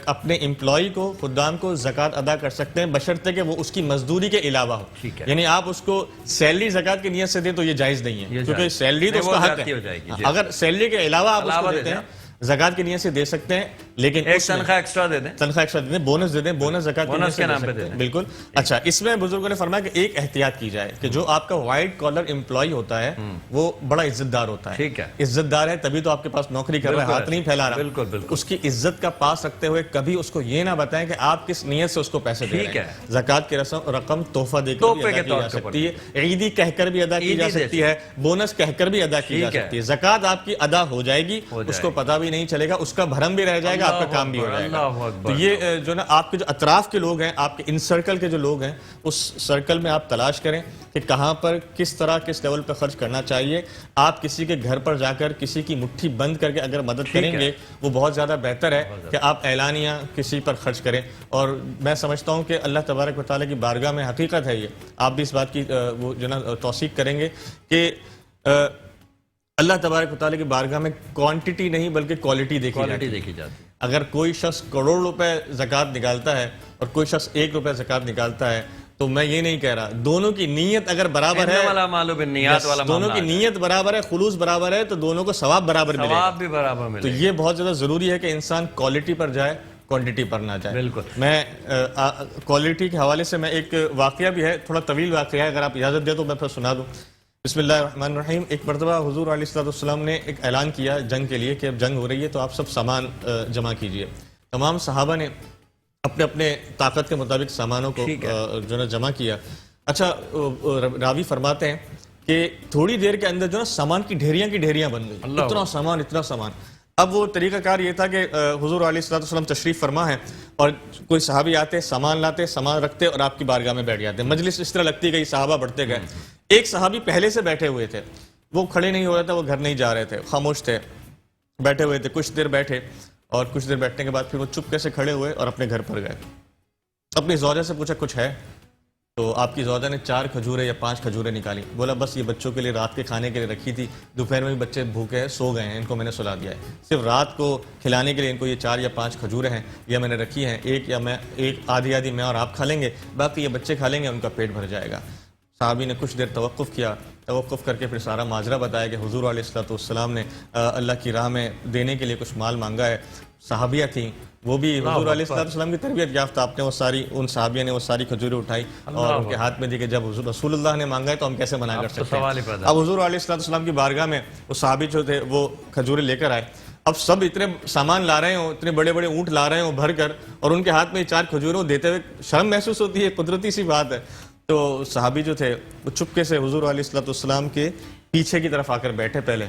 اپنے امپلائی کو, خدام کو زکوٰۃ ادا کر سکتے ہیں بشرطے کہ وہ اس کی مزدوری کے علاوہ ہو. یعنی آپ اس کو سیلری زکوٰۃ کی نیت سے دیں تو یہ جائز نہیں ہے کیونکہ سیلری تو اس کا حق ہے. اگر سیلری کے علاوہ آپ اس کو دیتے ہیں زکوٰۃ کی نیت سے دے سکتے ہیں, لیکن ایک تنخواہ ایکسٹرا دے دیں, بونس دے دیں, بونس زکوٰۃ کی نیت سے دے سکتے ہیں. بالکل. اچھا, اس میں بزرگوں نے فرمایا کہ ایک احتیاط کی جائے کہ جو آپ کا وائٹ کالر امپلائی ہوتا ہے وہ بڑا عزت دار ہوتا ہے. عزت دار ہے تبھی تو آپ کے پاس نوکری کر رہا ہے, ہاتھ نہیں پھیلا رہا. اس کی عزت کا پاس رکھتے ہوئے کبھی اس کو یہ نہ بتائیں کہ آپ کس نیت سے اس کو پیسے دے رہے ہیں. زکوٰۃ کی رقم تحفہ دے کر بھی ادا کی جا سکتی ہے, عیدی کہہ کر بھی ادا کی جا سکتی ہے, بونس کہہ کر بھی ادا کی جا سکتی ہے. زکوٰۃ آپ کی ادا ہو جائے گی, اس کو پتہ بھی نہیں چلے گا, اس کا بھرم بھی رہ جائے گا, آپ کا کام بھی ہو جائے گا. تو یہ جو نا آپ کے جو اطراف کے لوگ ہیں, آپ کے ان سرکل کے جو لوگ ہیں, اس سرکل میں آپ تلاش کریں کہ کہاں پر کس طرح کس لیول پہ خرچ کرنا چاہیے. آپ کسی کے گھر پر جا کر کسی کی مٹھی بند کر کے اگر مدد کریں گے وہ بہت زیادہ بہتر ہے کہ آپ اعلانیہ کسی پر خرچ کریں. اور میں سمجھتا ہوں کہ اللہ تبارک و تعالیٰ کی بارگاہ میں حقیقت ہے یہ, آپ بھی اس بات کی وہ جو نا توثیق کریں گے کہ اللہ تبارک و تعالیٰ کی بارگاہ میں کوانٹٹی نہیں بلکہ کوالٹی دیکھی جاتی ہے. اگر کوئی شخص کروڑ روپے زکوٰۃ نکالتا ہے اور کوئی شخص 1 روپے زکوٰۃ نکالتا ہے تو میں یہ نہیں کہہ رہا, دونوں کی نیت اگر برابر ہے, دونوں کی نیت برابر ہے, خلوص برابر ہے, تو دونوں کو ثواب برابر ملے گا. تو یہ بہت زیادہ ضروری ہے کہ انسان کوالٹی پر جائے, کوانٹٹی پر نہ جائے. بالکل. میں کوالٹی کے حوالے سے میں ایک واقعہ بھی ہے, تھوڑا طویل واقعہ ہے, اگر آپ اجازت دیں تو میں پھر سنا دوں. بسم اللہ الرحمن الرحیم. ایک مرتبہ حضور علیہ الصلوۃ والسلام نے ایک اعلان کیا جنگ کے لیے کہ اب جنگ ہو رہی ہے تو آپ سب سامان جمع کیجئے. تمام صحابہ نے اپنے اپنے طاقت کے مطابق سامانوں کو جو ہے جمع کیا. اچھا, راوی فرماتے ہیں کہ تھوڑی دیر کے اندر جو ہے سامان کی ڈھیریاں بن گئی, اتنا سامان. اب وہ طریقہ کار یہ تھا کہ حضور علیہ الصلوۃ والسلام تشریف فرما ہے اور کوئی صحابی آتے, سامان لاتے, سامان رکھتے اور آپ کی بارگاہ میں بیٹھ جاتے. مجلس اس طرح لگتی گئی, صحابہ بڑھتے گئے. ایک صحابی پہلے سے بیٹھے ہوئے تھے, وہ کھڑے نہیں ہو رہے تھے, وہ گھر نہیں جا رہے تھے, خاموش تھے, بیٹھے ہوئے تھے. کچھ دیر بیٹھے اور کچھ دیر بیٹھنے کے بعد پھر وہ چپکے سے کھڑے ہوئے اور اپنے گھر پر گئے. اپنی زوجہ سے پوچھا کچھ ہے؟ تو آپ کی زوجہ نے 4 کھجوریں یا 5 کھجوریں نکالی. بولا بس یہ بچوں کے لیے رات کے کھانے کے لیے رکھی تھی, دوپہر میں بھی بچے بھوکے ہیں, سو گئے ہیں, ان کو میں نے سلا دیا ہے. صرف رات کو کھلانے کے لیے ان کو یہ 4 یا 5 کھجوریں ہیں, یہ میں نے رکھی ہیں. ایک آدھی میں اور آپ کھا لیں گے, باقی یہ بچے کھا لیں گے, ان کا پیٹ بھر جائے گا. صحابی نے کچھ دیر توقف کر کے پھر سارا ماجرا بتایا کہ حضور علیہ الصلوۃ والسلام نے اللہ کی راہ میں دینے کے لیے کچھ مال مانگا ہے. صحابیہ تھیں, وہ بھی حضور علیہ الصلوۃ والسلام کی تربیت یافتہ. آپ نے ان صحابیہ نے وہ ساری کھجوریں اٹھائی اور ان کے ہاتھ میں دی کہ جب حضور رسول اللہ نے مانگا ہے تو ہم کیسے منع کر سکتے ہیں. اب حضور علیہ الصلوۃ والسلام کی بارگاہ میں وہ صحابی جو تھے وہ کھجوریں لے کر آئے. اب سب اتنے سامان لا رہے ہوں, اتنے بڑے بڑے اونٹ لا رہے ہوں بھر کر, اور ان کے ہاتھ میں 4 کھجوروں دیتے ہوئے شرم محسوس ہوتی ہے, قدرتی سی بات ہے. تو صحابی جو تھے وہ چپکے سے حضور علیہ الصلوۃ والسلام کے پیچھے کی طرف آ کر بیٹھے. پہلے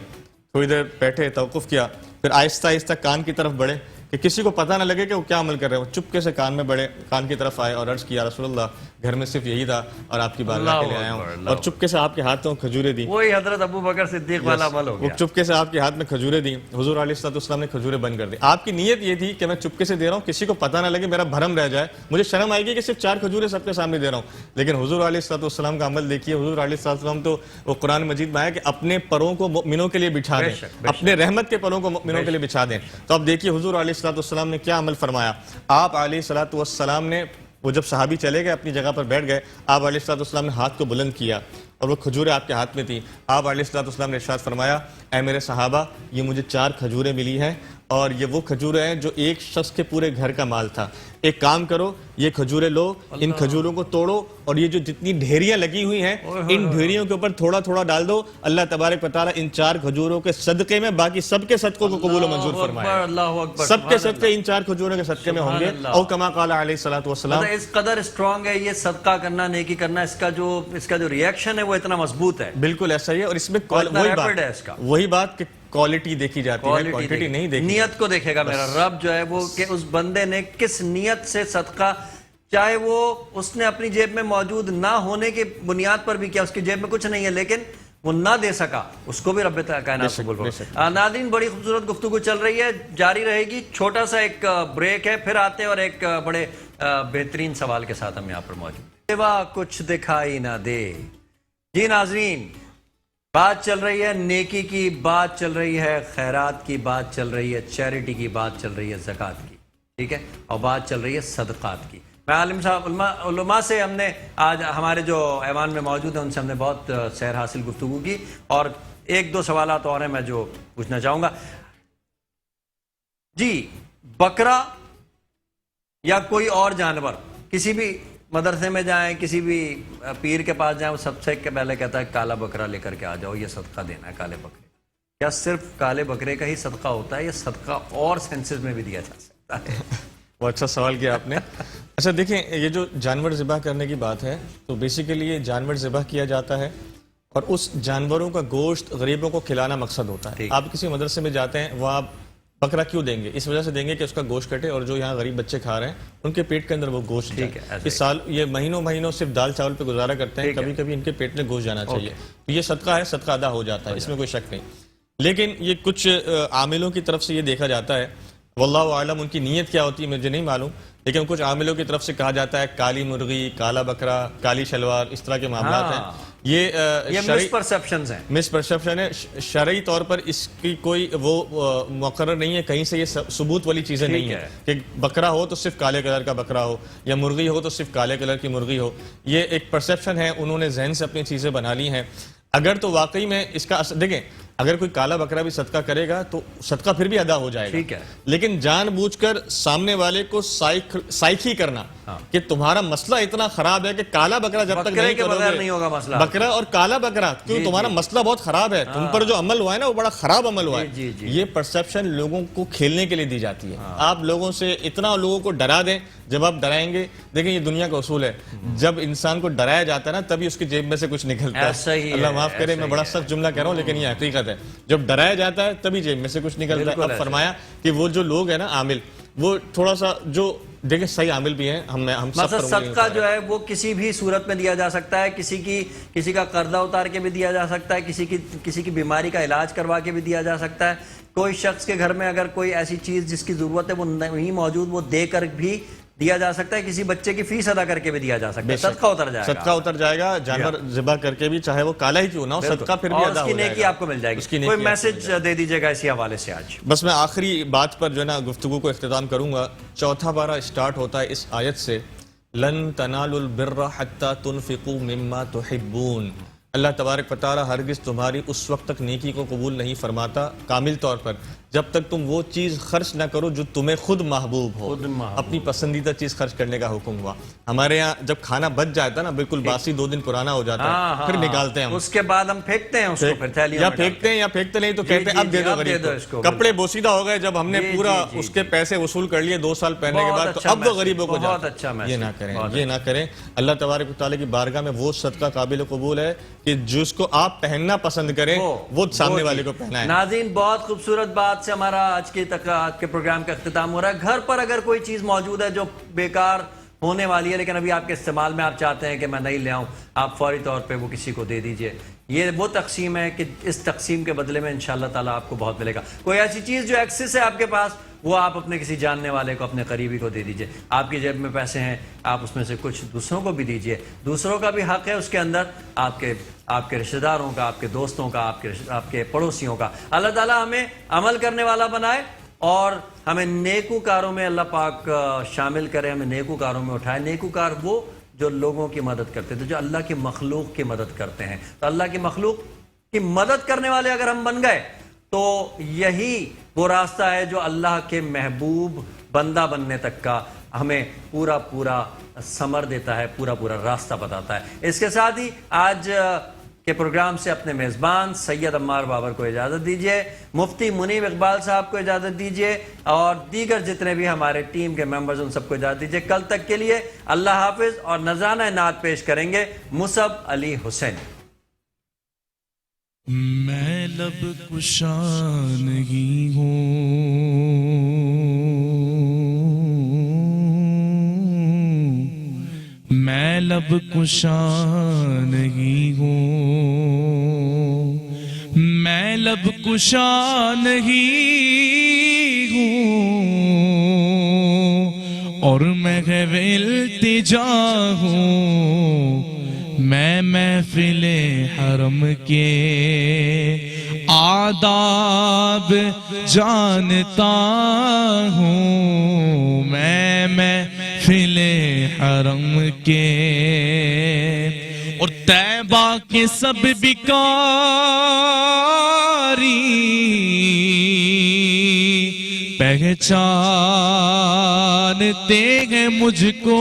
تھوڑی دیر بیٹھے, توقف کیا, پھر آہستہ آہستہ کان کی طرف بڑھے کہ کسی کو پتہ نہ لگے کہ وہ کیا عمل کر رہے ہیں. چپکے سے کان کی طرف آئے اور عرض کیا رسول اللہ گھر میں صرف یہی تھا اور آپ کی بارگاہ کے لیے آیا ہوں, اور چپکے سے آپ کے ہاتھوں کھجوریں دی. وہی حضرت ابو بکر صدیق والا عمل ہو وہ گیا. چپکے سے آپ کے ہاتھ میں کھجوریں دی. حضور علیہ الصلوۃ والسلام نے کھجوریں بند کر دی. آپ کی نیت یہ تھی کہ میں چپکے سے دے رہا ہوں, کسی کو پتہ نہ لگے, میرا بھرم رہ جائے, مجھے شرم آئے گی کہ صرف 4 کھجوریں سب کے سامنے دے رہا ہوں. لیکن حضور علیہ الصلوۃ والسلام کا عمل دیکھیے. حضور علیہ الصلوۃ والسلام تو وہ قرآن مجید میں آیا کہ اپنے پروں کو مؤمنوں کے لیے بچھا دیں, اپنے رحمت کے پروں کو مؤمنوں کے لیے بچھا دیں. تو اب دیکھیے حضور علیہ الصلوۃ والسلام نے کیا عمل فرمایا. آپ علیہ الصلوۃ والسلام نے, وہ جب صحابی چلے گئے اپنی جگہ پر بیٹھ گئے, آپ علیہ الصلوۃ والسلام نے ہاتھ کو بلند کیا اور وہ کھجوریں آپ کے ہاتھ میں تھیں. آپ علیہ الصلوۃ والسلام نے ارشاد فرمایا اے میرے صحابہ یہ مجھے 4 کھجوریں ملی ہیں اور یہ وہ کھجوریں ہیں جو ایک شخص کے پورے گھر کا مال تھا. ایک کام کرو, یہ کھجوریں لو, ان کھجوروں کو توڑو اور یہ جو جتنی ڈھیریاں لگی ہوئی ہیں ان ڈھیریوں کے اوپر تھوڑا تھوڑا ڈال دو. اللہ تبارک و تعالیٰ ان 4 کھجوروں کے صدقے میں باقی سب کے صدقوں کو قبول و منظور فرمائے. سب کے صدقے ان 4 کھجوروں کے صدقے میں ہوں گے. اور کما قال علیہ الصلوۃ والسلام, اس قدر اسٹرانگ ہے یہ صدقہ کرنا, نیکی کرنا, اس کا جو ریئیکشن ہے وہ اتنا مضبوط ہے. بالکل ایسا ہی ہے. اور اس میں وہی بات کہ کوالٹی دیکھی جاتی ہے, کوانٹٹی نہیں دیکھی. نیت کو دیکھے گا میرا رب جو ہے وہ کہ اس بندے نے کس نیت سے صدقہ, چاہے وہ اس نے اپنی جیب میں موجود نہ ہونے کی بنیاد پر بھی کیا, اس کی جیب میں کچھ نہیں ہے لیکن وہ نہ دے سکا, اس کو بھی رب کائنات قبول کرے. ناظرین بڑی خوبصورت گفتگو چل رہی ہے, جاری رہے گی. چھوٹا سا ایک بریک ہے, پھر آتے ہیں اور ایک بڑے بہترین سوال کے ساتھ ہم یہاں پر موجود. سوا کچھ دکھائی نہ دے. جی ناظرین, بات چل رہی ہے نیکی کی, بات چل رہی ہے خیرات کی, بات چل رہی ہے چیریٹی کی, بات چل رہی ہے زکوٰۃ کی, ٹھیک ہے, اور بات چل رہی ہے صدقات کی. میں عالم صاحب علماء سے ہم نے آج ہمارے جو ایوان میں موجود ہیں ان سے ہم نے بہت سیر حاصل گفتگو کی, اور 1-2 سوالات اور ہیں میں جو پوچھنا چاہوں گا. جی, بکرا یا کوئی اور جانور, کسی بھی مدرسے میں جائیں, کسی بھی پیر کے پاس جائیں, وہ سب سے پہلے کہتا ہے کالا بکرا لے کر کے آ جاؤ, یہ صدقہ دینا ہے کالے بکرے. کیا صرف کالے بکرے کا ہی صدقہ ہوتا ہے, یہ صدقہ اور سینسز میں بھی دیا جا سکتا ہے؟ وہ اچھا سوال کیا آپ نے. اچھا دیکھیں, یہ جو جانور ذبح کرنے کی بات ہے تو بیسیکلی یہ جانور ذبح کیا جاتا ہے اور اس جانوروں کا گوشت غریبوں کو کھلانا مقصد ہوتا ہے. آپ کسی مدرسے میں جاتے ہیں, وہ آپ بکرا کیوں دیں گے؟ اس وجہ سے دیں گے کہ اس کا گوشت کٹے اور جو یہاں غریب بچے کھا رہے ہیں ان کے پیٹ کے اندر وہ گوشت جائے. اس سال یہ مہینوں صرف دال چاول پہ گزارا کرتے ہیں, کبھی کبھی ان کے پیٹ میں گوشت جانا چاہیے. تو یہ صدقہ ہے, صدقہ ادا ہو جاتا ہے, اس میں کوئی شک نہیں. لیکن یہ کچھ عاملوں کی طرف سے یہ دیکھا جاتا ہے, واللہ اعلم ان کی نیت کیا ہوتی ہے مجھے نہیں معلوم, لیکن کچھ عاملوں کی طرف سے کہا جاتا ہے کالی مرغی, کالا بکرا, کالی شلوار, اس طرح کے معاملات ہیں. یہ مسپرسیپشنز ہیں, مسپرسیپشن ہے. شرعی طور پر اس کی کوئی وہ مقرر نہیں ہے, کہیں سے یہ ثبوت والی چیزیں نہیں ہیں کہ بکرا ہو تو صرف کالے کلر کا بکرا ہو یا مرغی ہو تو صرف کالے کلر کی مرغی ہو. یہ ایک پرسیپشن ہے, انہوں نے ذہن سے اپنی چیزیں بنا لی ہیں. اگر تو واقعی میں اس کا دیکھیں, اگر کوئی کالا بکرا بھی صدقہ کرے گا تو صدقہ پھر بھی ادا ہو جائے گا, لیکن جان بوجھ کر سامنے والے کو سائیکی کرنا کہ تمہارا مسئلہ اتنا خراب ہے کہ کالا بکرا جب تک نہیں کرو گے, بکرا اور کالا بکرا کیوں تمہارا مسئلہ بہت خراب ہے, تم پر جو عمل ہوا ہے نا وہ بڑا خراب عمل ہوا ہے. یہ پرسیپشن لوگوں کو کھیلنے کے لیے دی جاتی ہے. آپ لوگوں سے اتنا لوگوں کو ڈرا دیں, جب آپ ڈرائیں گے, دیکھیں یہ دنیا کا اصول ہے, جب انسان کو ڈرایا جاتا ہے نا تبھی اس کی جیب میں سے کچھ نکلتا ہے. اللہ معاف کرے میں بڑا سخت جملہ کہہ رہا ہوں لیکن یہ حقیقت ہے, جب ڈرایا جاتا ہے تبھی جیب میں سے کچھ نکلتا ہے. اب فرمایا کہ وہ جو لوگ ہیں نا عامل, وہ تھوڑا سا جو دیکھیں صحیح عامل بھی ہیں, ہم سب صدقہ جو ہے وہ کسی بھی صورت میں دیا جا سکتا ہے, کسی کا قرضہ اتار کے بھی دیا جا سکتا ہے, کسی کی بیماری کا علاج کروا کے بھی دیا جا سکتا ہے. کوئی شخص کے گھر میں اگر کوئی ایسی چیز جس کی ضرورت ہے وہ نہیں موجود, وہ دے کر بھی دیا جا سکتا ہے, کسی بچے کی فیس ادا کر کے بھی دیا جا سکتا ہے. صدقہ اتر جائے گا, جانور ذبح کر کے بھی, چاہے وہ کالا ہی کیوں نہ ہو, صدقہ پھر بھی ادا ہو جائے گا, نیکی آپ کو مل جائے گی. کوئی میسج دے دیجیے گا اسی حوالے سے آج. بس میں آخری بات پر جو ہے نا گفتگو کو اختتام کروں گا. چوتھا پارہ اسٹارٹ ہوتا ہے اس آیت سے, لن تنالوا البر حتى تنفقوا مما تحبون. اللہ تبارک و تعالی ہرگز تمہاری اس وقت تک نیکی کو قبول نہیں فرماتا کامل طور پر جب تک تم وہ چیز خرچ نہ کرو جو تمہیں خود محبوب ہو. اپنی پسندیدہ چیز خرچ کرنے کا حکم ہوا. ہمارے یہاں جب کھانا بچ جاتا ہے نا, بالکل باسی 2 دن پرانا ہو جاتا ہے, پھر نکالتے ہیں ہم, اس کے بعد ہم پھینکتے ہیں اس کو, یا پھینکتے نہیں تو کہتے ہیں اب دے دو غریب کو. کپڑے بوسیدہ ہو گئے جب ہم نے پورا اس کے پیسے وصول کر لیے 2 سال پہننے کے بعد, تو اب وہ غریبوں کو جاتا. یہ نہ کریں. اللہ تبارک و تعالی کی بارگاہ میں وہ صدقہ قابل قبول ہے کہ جس کو آپ پہننا پسند کریں وہ سامنے والے کو پہنائیں. ناظرین بہت خوبصورت بات بات سے ہمارا آج کے پروگرام کا اختتام ہو رہا ہے. گھر پر اگر کوئی چیز موجود ہے جو بیکار ہونے والی ہے لیکن ابھی آپ کے استعمال میں آپ چاہتے ہیں کہ میں نہیں لے آؤں, آپ فوری طور پہ وہ کسی کو دے دیجئے. یہ وہ تقسیم ہے کہ اس تقسیم کے بدلے میں انشاءاللہ تعالیٰ آپ کو بہت ملے گا. کوئی ایسی چیز جو ایکسس ہے آپ کے پاس, وہ آپ اپنے کسی جاننے والے کو, اپنے قریبی کو دے دیجئے. آپ کی جیب میں پیسے ہیں, آپ اس میں سے کچھ دوسروں کو بھی دیجئے. دوسروں کا بھی حق ہے اس کے اندر, آپ کے رشتہ داروں کا, آپ کے دوستوں کا, آپ کے پڑوسیوں کا. اللہ تعالیٰ ہمیں عمل کرنے والا بنائے اور ہمیں نیکوکاروں میں اللہ پاک شامل کرے, ہمیں نیکوکاروں میں اٹھائے. نیکوکار وہ جو لوگوں کی مدد کرتے تھے, جو اللہ کی مخلوق کی مدد کرتے ہیں. تو اللہ کی مخلوق کی مدد کرنے والے اگر ہم بن گئے تو یہی وہ راستہ ہے جو اللہ کے محبوب بندہ بننے تک کا ہمیں پورا ثمر دیتا ہے, پورا راستہ بتاتا ہے. اس کے ساتھ ہی آج کے پروگرام سے اپنے میزبان سید عمار بابر کو اجازت دیجیے, مفتی منیب اقبال صاحب کو اجازت دیجیے, اور دیگر جتنے بھی ہمارے ٹیم کے ممبرز ان سب کو اجازت دیجیے. کل تک کے لیے اللہ حافظ. اور نذرانہ نعت پیش کریں گے مصعب علی حسین. میں لب کشا نہیں ہوں, میں لب کشا نہیں ہوں, میں لب کشا نہیں ہوں, اور میں التجا ہوں. میں محفل حرم کے آداب جانتا ہوں, میں محفل حرم کے اور طیبہ کے سب بکاری پہچانتے ہیں مجھ کو.